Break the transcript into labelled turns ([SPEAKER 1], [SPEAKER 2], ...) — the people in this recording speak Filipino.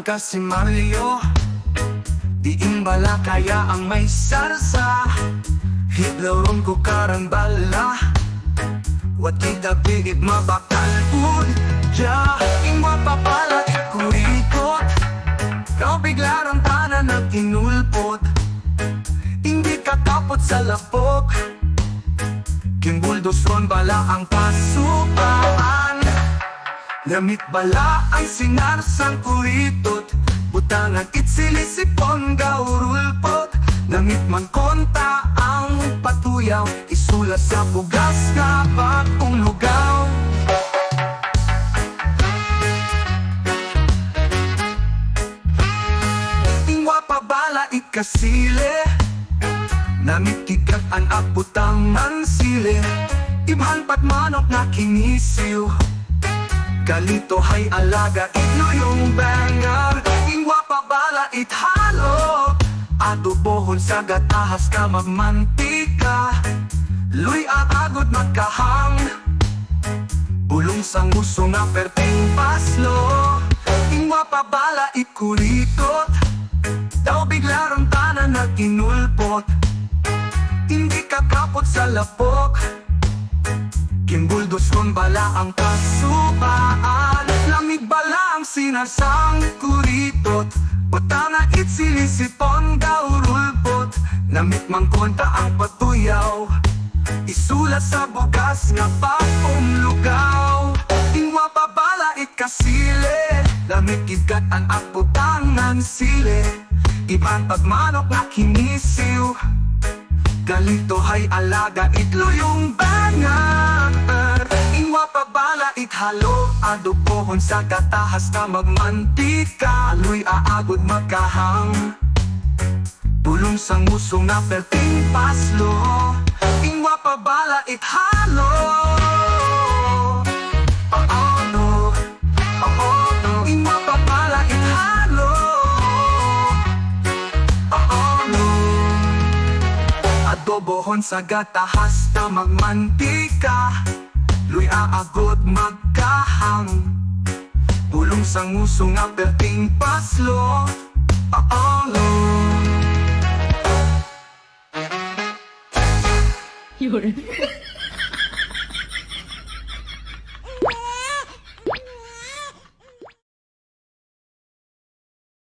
[SPEAKER 1] kasimalyo, di imbala kaya ang may sarsa. Hidlawon ko karang bala, wat kita bigit mabakal un. Ja, ingwa papala kurikot, kau biglarang tanan na tinulpot. Hindi katapot sa lapok, kimbuldoson bala ang pasupaan. Gamit bala ang sinarsang kuritot, butangan itsilisipon gaurulpot. Gamit man konta ang patuyaw, isulat sa bugas nga bagong lugaw. Ingwa pabala ikasile, namitikat ang abutang mansile. Ibhan pat manok na kinisiw, kalito hay alaga ino yung bangar. Ingwa pabala ithalo, adobohon sa gatahas ka magmantika. Luy agod magkahang, bulong sang gusto nga perting paslo. Ingwa pabala ikurikot, daw biglarang tanan na kinulpot. Hindi kakapot sa lapok, kimbuldos kon bala ang kasubaan. Lamig bala ang sinasang kuritot, butana itsilisipon gaurulpot. Namit mang konta ang patuyaw, isulat sa bugas nga bagong lugaw. Ingwa pabala ikasile, lamig igat ang aputangan sile. Iban pagmanok na kinisiw, galito hay alaga itlo yung bangar. Ingwa pabala ithalo, adobohon sa katahas ka magmantika. Luy aagod magkahang, bulong sang muso nga perting paslo. Ingwa pabala ithalo, ingwa pabala ithalo, adobohon sa gatahas na magmantika. Luy aagod magkahang, bulong sang uso nga perting paslo.
[SPEAKER 2] Yun.